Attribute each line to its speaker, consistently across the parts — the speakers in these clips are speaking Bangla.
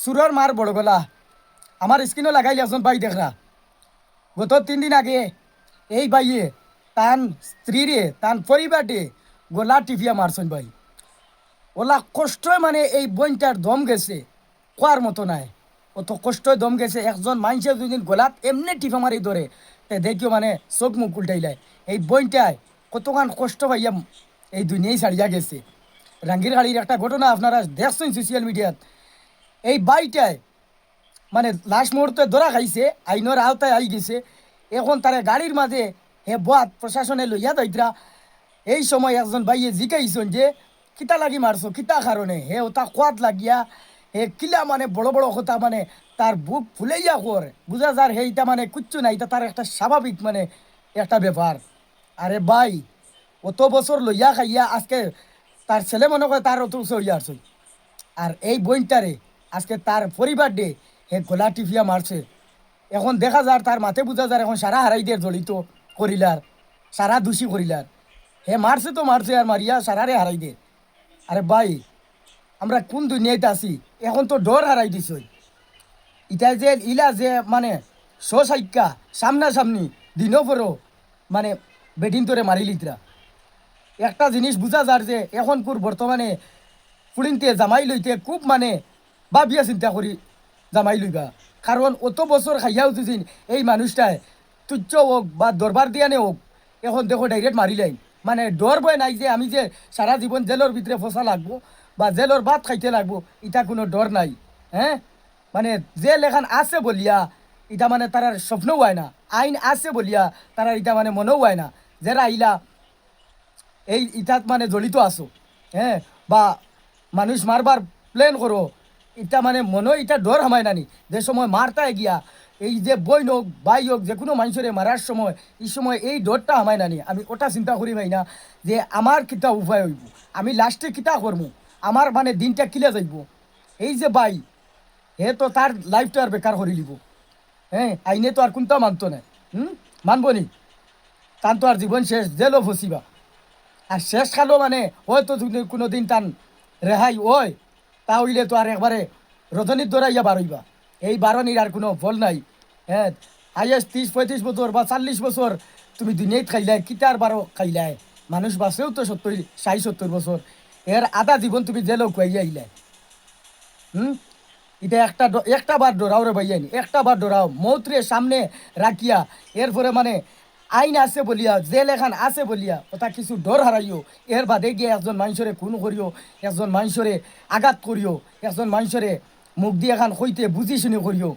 Speaker 1: সুরর মার বড় গলা আমার স্ক্রিনও লাগাইলে একজন ভাই দেখরা গত 3 দিন আগে এই ভাইয়ে তান স্ত্রীরে তান পরিবারে গলা টিপিয়া মারছেন ভাই ওলা কষ্ট মানে এই বইনটার দম গেছে কোয়ার মতো নাই অত কষ্ট দম গেছে একজন মানুষের দুদিন গলাত এমনি টিপা মারি ধরে তে দেখিও মানে চোখ মুখ উল্টাইলায় এই বইনটায় কতক্ষণ কষ্ট পাইয়া এই দুনিয়ায় ছাড়িয়া গেছে রাঙ্গির গাড়ির একটা ঘটনা আপনারা দেখছেন সোশ্যাল মিডিয়াত এই বাইটায় মানে লাস্ট মুহূর্তে ধরা খাইছে আইনের আওতায় আই গেছে এখন তারা গাড়ির মাঝে হে বাদ প্রশাসনে লইয়া যাইতরা এই সময় একজন ভাইয়ে জিকাইছেন যে কিতা লাগি মারছো কিতা কারণে হে ওটা কোয়াত লাগিয়া হে কিলা মানে বড় বড় কথা মানে তার বুক ফুলাইয়া করে বুঝা যার হেইটা মানে কিচ্ছু নাই এটা তার একটা স্বাভাবিক মানে একটা ব্যাপার আরে ভাই অত বছর লইয়া খাইয়া আজকে তার ছেলে মনে করে তার অত হইয়া আসছে আর এই বইনটারে আজকে তার পরিবার ডে হে গলা টিপিয়া মারছে এখন দেখা যার তার মাথে বুঝা যার এখন সারা হারাই দিয়ে জড়িত করিলার সারা দোষী করিলার হে মারছে তো মারছে আর মারিয়া সারারে হারাই দে আরে ভাই আমরা কোন দুনিয়াতে আছি এখন তো ডর হারাই দিছ ইটা যে ইলা যে মানে সাইকা সামনাসামনি দিনও পরও মানে বেডিন তোরে মারি লিতরা একটা জিনিস বুঝা যার যে এখন কুর বর্তমানে ফুড়িনতে জামাই লইতে খুব মানে ভাবিয়া চিন্তা করি জামাই লইবা কারণ অত বছর খাইয়া উঠেছিন এই মানুষটায় তুচ্ছ হোক বা দরবার দিয়ানে হোক এখন দেখো ডাইরেক্ট মারিলেন মানে ডর ভয় নাই যে আমি যে সারা জীবন জেলের ভিতরে ফসা লাগবো বা জেলের ভাত খাইতে লাগবো এটা কোনো ডর নাই হ্যাঁ মানে জেল এখন আছে বলিয়া এটা মানে তারার স্বপ্নও হয় না আইন আছে বলিয়া তারা এটা মানে মনেও হয় না যারা আইলা এই ইটাত মানে জড়িত আছো হ্যাঁ বা মানুষ মারবার প্ল্যান করো এটা মানে মনে এটা ডর হামায় নানি যে সময় মারতায় গিয়া এই যে বই হোক ভাই হোক যে কোনো মানুষের মারার সময় এই সময় এই ডরটা হামায় নানি আমি ওটা চিন্তা করি ভাই না যে আমার কিতা উপায় হইব আমি লাস্টে কিতা করবো আমার মানে দিনটা কিলে যাইব এই যে ভাই হে তো তার লাইফটা আর বেকার করে লিব হ্যাঁ আইনে তো আর কোনটা মানতো না মানবো নি তান তো আর জীবন শেষ জেলও ফসিবা আর শেষ কালো মানে হয়তো যদি কোনো দিন টান রেহাই ওই তা হইলে তো আর একবারে রজনীর দৌড়াইয়া বারইবা এই বারণির আর কোনো ফল নাই হ্যাঁ হাইয়েস্ট 30-35 বছর বা 40 বছর তুমি দুনিয়ায় খাইলাই কিতার বারো খাইলাই মানুষ বাঁচেও তো 60-70 বছর এর আধা জীবন তুমি জেলেও খুয়াইয়া আইলাই এটা একটা বার ডরাও রে ভাইয়ানি একটা বার ডরাও মৌত্রে সামনে রাখিয়া এরপরে মানে আইন আছে বলিয়া জেল এখান আছে বলিয়া ওটা কিছু ডর হারাইও এর বাদে গিয়ে একজন মানুষরে খুন করিও একজন মানুষরে আঘাত করিও একজন মানুষরে মুখ দিয়ে এখান হইতে বুঝি শুনি করিও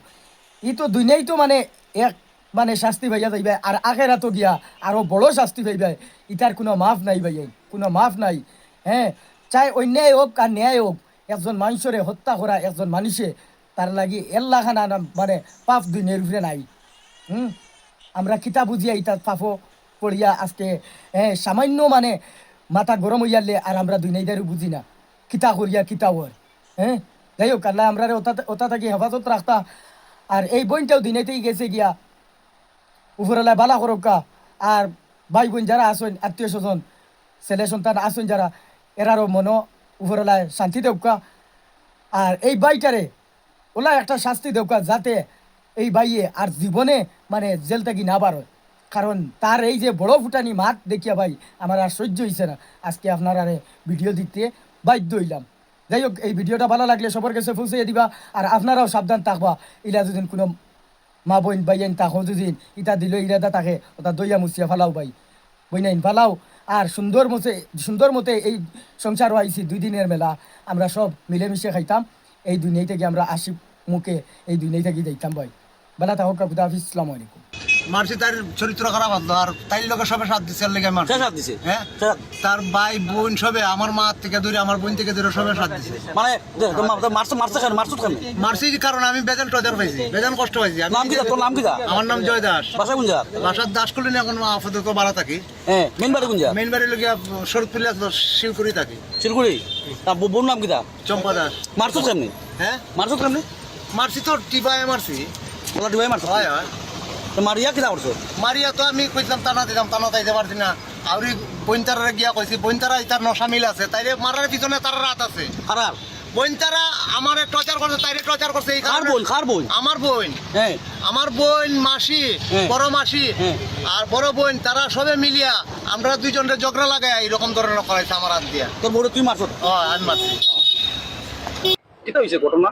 Speaker 1: ই তো দুনিয়াই তো মানে এক মানে শাস্তি ভাইয়া যাইবে আর আগেরা তো গিয়া আরও বড় শাস্তি ভাইবে ইটার কোনো মাফ নাই ভাইয়াই কোনো মাফ নাই হ্যাঁ চাই অন্যায় হোক আর ন্যায় হোক একজন মানুষরে হত্যা করা একজন মানুষে তার লাগি এল্লাখানা মানে পাপ দুনিয়ার উপরে নাই আমরা কিতা বুঝিয়া ইটা পাপো পড়িয়া আজকে সামান্য মানে মাথা গরম হইয়ালে আর আমরা দুনিয়াদারি বুঝি না কিতা করিয়া কিতা ওর হ্যাঁ যাই হোক আল্লাহ আমরা ওটা থাকি হেফাজত রাখতা আর এই বইনটাও দিনেতেই গেছে গিয়া উপরলায় বালা করকা আর ভাই বোন যারা আসেন আত্মীয় স্বজন ছেলে সন্তান আসেন যারা এরারও মনো উপরলায় শান্তি দেউকা আর এই বাইটারে ওলা একটা শাস্তি দেউকা যাতে এই বাইয়ে আর জীবনে মানে জেল থেকে না বার হয় কারণ তার এই যে বড় ফুটানি মাত দেখিয়া ভাই আমার আর সহ্য হয়েছে না আজকে আপনার আরে ভিডিও দিতে বাধ্য হইলাম যাই হোক এই ভিডিওটা ভালো লাগলে সবার কাছে পৌঁছে দিবা আর আপনারাও সাবধান থাকবা ইলা যদি কোনো মা বোন বাইন তাকো যদি ইটা দিল ইরাদা তাকে ওটা দইয়া মুছিয়া ফালাও ভাই বইনাইন ফালাও আর সুন্দর মতে এই সংসারও আইছি 2 দিনের মেলা আমরা সব মিলেমিশে খাইতাম এই দুনিয়া থেকে আমরা আসি মুখে এই দুনিয়া থেকে যাইতাম ভাই বেলা থাকুক খুদা হাফিজ আসসালামু আলাইকুম
Speaker 2: মারছি তার চরিত্র খারাপ হতো আর তাই লোকের সবে সাথ দিচ্ছে লেগে মারছে
Speaker 3: সাথ দিছে
Speaker 2: হ্যাঁ তার ভাই বোন সবে আমার মা থেকে দূরে আমার বোন থেকে দূরে সবে সাথ দিছে
Speaker 3: মানে
Speaker 2: মারছি কারণ আমি বেজান টজার পাইছি বেজান কষ্ট পাইছি
Speaker 3: নাম কি তোর নাম কি
Speaker 2: আমার নাম জয় দাস
Speaker 3: বাসা কোন জায়গা
Speaker 2: বাসার দাস করলেন এখন আপাতত বাড়া থাকি
Speaker 3: হ্যাঁ মেন বাড়ি কোন জায়গা
Speaker 2: মেন বাড়ি লগিয়া শরৎপুরে শিলকুড়ি থাকি
Speaker 3: শিলগুড়ি তার বোন নাম কি
Speaker 2: চম্পা দাস
Speaker 3: মারছো কেমনি
Speaker 2: হ্যাঁ
Speaker 3: মারছো কেমনি
Speaker 2: মারছি তো টিপায় মারছি
Speaker 3: ওলা ডিবাই মারছো
Speaker 2: হয় হয়
Speaker 3: তো মারিয়া কি করছো
Speaker 2: মারিয়া তো আমি কইলাম টানা দিলাম টানা তাইতে পারছি না আউরি বইনতারা গিয়া কইছি বইনতারা ইতার নশা মিল আছে তাইরে মারার পিছনে তার রাত আছে
Speaker 3: আর
Speaker 2: বোন তারা আমার টর্চার করছে, তাইরে টর্চার করছে এই
Speaker 3: কার
Speaker 2: কারণে।
Speaker 3: বোন কার বোন
Speaker 2: আমার বোন,
Speaker 3: হ্যাঁ
Speaker 2: আমার বোন মাসি,
Speaker 3: হ্যাঁ।
Speaker 2: বড় মাসি
Speaker 3: হ্যাঁ।
Speaker 2: আর বড় বোন, তারা সবে মিলিয়া আমরা দুইজনের ঝগড়া লাগাই এরকম ধরনের করাইছে আমার হাত দিয়া।
Speaker 3: তোর বউরে তুই মারছ
Speaker 2: ও আমি মারছি।
Speaker 3: কিটা হয়েছে ঘটনা